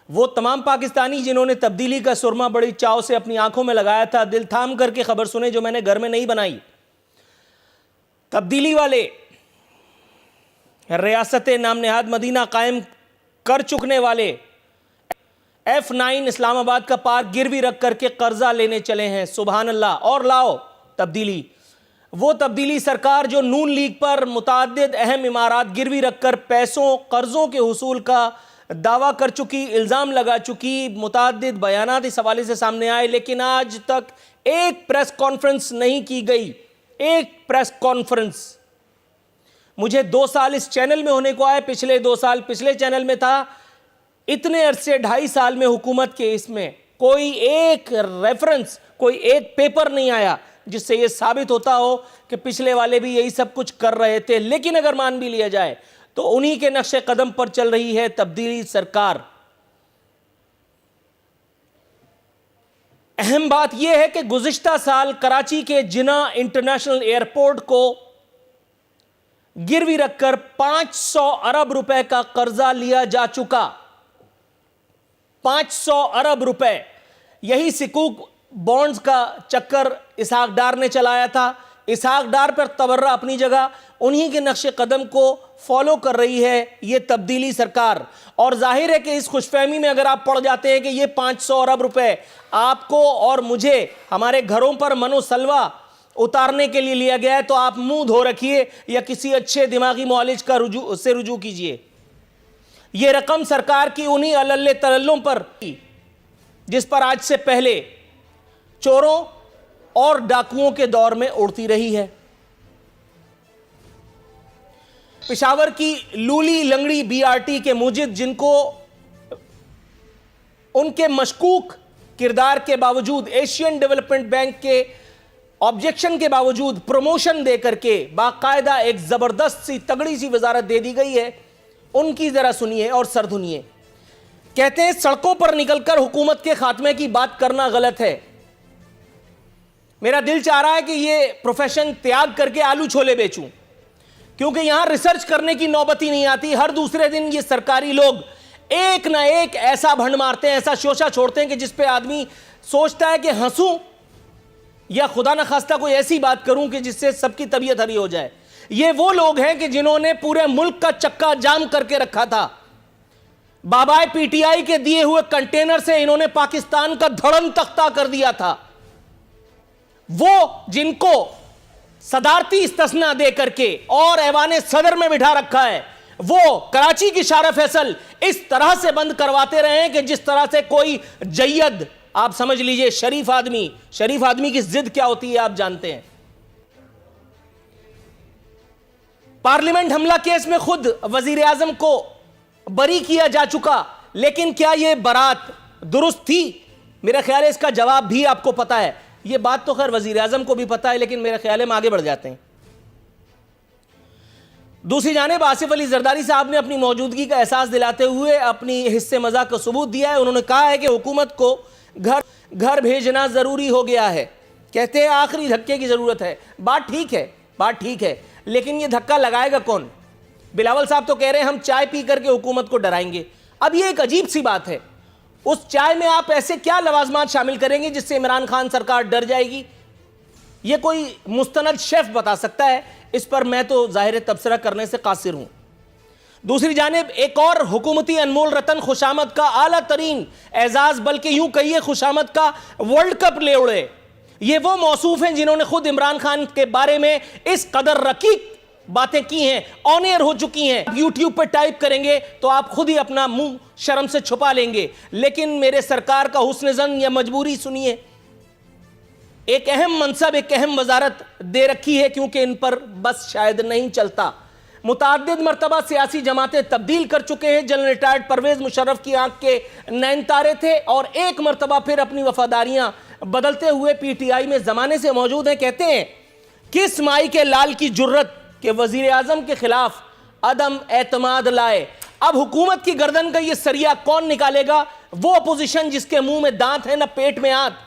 वो तमाम पाकिस्तानी जिन्होंने तब्दीली का सुरमा बड़ी चाव से अपनी आंखों में लगाया था, दिल थाम करके खबर सुने जो मैंने घर में नहीं बनाई। तब्दीली वाले रियासत नाम नेहाद मदीना कायम कर चुकने वाले F9 इस्लामाबाद का पार्क गिरवी रख करके कर्जा लेने चले हैं। सुभान अल्लाह। और लाओ तब्दीली, वो तब्दीली सरकार जो नून लीग पर मुताद्दिद अहम इमारात गिरवी रखकर पैसों कर्जों के हुसूल का दावा कर चुकी, इल्ज़ाम लगा चुकी, मुताद्दिद बयानात इस हवाले से सामने आए, लेकिन आज तक एक प्रेस कॉन्फ्रेंस नहीं की गई। एक प्रेस कॉन्फ्रेंस। मुझे 2 साल इस चैनल में होने को आए, पिछले 2 साल पिछले चैनल में था। इतने अरसे 2.5 साल में हुकूमत के इसमें कोई एक रेफरेंस, कोई एक पेपर नहीं आया जिससे यह साबित होता हो कि पिछले वाले भी यही सब कुछ कर रहे थे। लेकिन अगर मान भी लिया जाए तो उन्हीं के नक्शे कदम पर चल रही है तब्दीली सरकार। अहम बात यह है कि गुज़िश्ता साल कराची के जिना इंटरनेशनल एयरपोर्ट को गिरवी रखकर 500 अरब रुपए का कर्जा लिया जा चुका। 500 अरब रुपए। यही सिकूक बॉन्ड्स का चक्कर इसहाक डार ने चलाया था। इसहाक डार पर तबर्रा अपनी जगह, उन्हीं के नक्शे कदम को फॉलो कर रही है ये तब्दीली सरकार। और जाहिर है कि इस खुशफहमी में अगर आप पड़ जाते हैं कि ये 500 अरब रुपए आपको और मुझे हमारे घरों पर मनोसलवा उतारने के लिए लिया गया है, तो आप मुंह धो रखिए या किसी अच्छे दिमागी मुआलिज का रुजू कीजिए। यह रकम सरकार की उन्हीं अल्ले तल्लों पर जिस पर आज से पहले चोरों और डाकुओं के दौर में उड़ती रही है। पेशावर की लूली लंगड़ी BRT के मुजिद, जिनको उनके मशकूक किरदार के बावजूद एशियन डेवलपमेंट बैंक के ऑब्जेक्शन के बावजूद प्रमोशन दे करके बाकायदा एक जबरदस्त सी तगड़ी सी वजारत दे दी गई है, उनकी जरा सुनिए और सरधुनिए। कहते हैं सड़कों पर निकलकर हुकूमत के खात्मे की बात करना गलत है। मेरा दिल चाह रहा है कि ये प्रोफेशन त्याग करके आलू छोले बेचूं, क्योंकि यहां रिसर्च करने की नौबत ही नहीं आती। हर दूसरे दिन ये सरकारी लोग एक ना एक ऐसा भंड मारते हैं, ऐसा शोशा छोड़ते हैं कि जिस पे आदमी सोचता है कि हंसूं या खुदा न खास्ता कोई ऐसी बात करूं कि जिससे सबकी तबीयत हरी हो जाए। ये वो लोग हैं कि जिन्होंने पूरे मुल्क का चक्का जाम करके रखा था। बाबाए PTI के दिए हुए कंटेनर से इन्होंने पाकिस्तान का धड़म तख्ता कर दिया था। वो जिनको सदारती इस्तिस्ना दे करके और ऐवाने सदर में बिठा रखा है, वो कराची की शारा फैसल इस तरह से बंद करवाते रहे हैं कि जिस तरह से कोई जय्यद, आप समझ लीजिए शरीफ आदमी की जिद क्या होती है आप जानते हैं। पार्लियामेंट हमला केस में खुद वजीर आजम को बरी किया जा चुका, लेकिन क्या यह बरात दुरुस्त थी? मेरा ख्याल है इसका जवाब भी आपको पता है। यह बात तो खैर वजीर आजम को भी पता है, लेकिन मेरा ख्याल है हम आगे बढ़ जाते हैं। दूसरी जानिब आसिफ अली जरदारी साहब ने अपनी मौजूदगी का एहसास दिलाते हुए अपनी हिस्से मजाक का सबूत दिया है। उन्होंने कहा है कि हुकूमत को घर भेजना जरूरी हो गया है। कहते हैं आखिरी धक्के की जरूरत है। बात ठीक है, लेकिन यह धक्का लगाएगा कौन? बिलावल साहब तो कह रहे हैं हम चाय पी करके हुकूमत को डराएंगे। अब यह एक अजीब सी बात है, उस चाय में आप ऐसे क्या लवाजमात शामिल करेंगे जिससे इमरान खान सरकार डर जाएगी? यह कोई मुस्तनद शेफ बता सकता है। इस पर मैं तो जाहिर तबसरा करने से कासिर हूं। दूसरी जानिब एक और हुकूमती अनमोल रतन खुशामद का आला तरीन एजाज, बल्कि यूं कहिए खुशामद का वर्ल्ड कप ले उड़े। ये वो मौसूफ हैं जिन्होंने खुद इमरान खान के बारे में इस कदर रकीक बातें की हैं, ऑन एयर हो चुकी हैं। यूट्यूब पर टाइप करेंगे तो आप खुद ही अपना मुंह शर्म से छुपा लेंगे। लेकिन मेरे सरकार का हुस्न ज़न या मजबूरी सुनिए। एक अहम मनसब, एक अहम वजारत दे रखी है, क्योंकि इन पर बस शायद नहीं चलता। मुताद्दिद मरतबा सियासी जमातें तब्दील कर चुके हैं। जनरल रिटायर्ड परवेज मुशर्रफ की आंख के नैन तारे थे और एक मरतबा फिर अपनी वफादारियां बदलते हुए PTI में जमाने से मौजूद हैं। कहते हैं किस माई के लाल की जुर्रत के वजीर आजम के खिलाफ अदम एतमाद लाए। अब हुकूमत की गर्दन का ये सरिया कौन निकालेगा? वो अपोजिशन जिसके मुंह में दांत है ना पेट में आंत।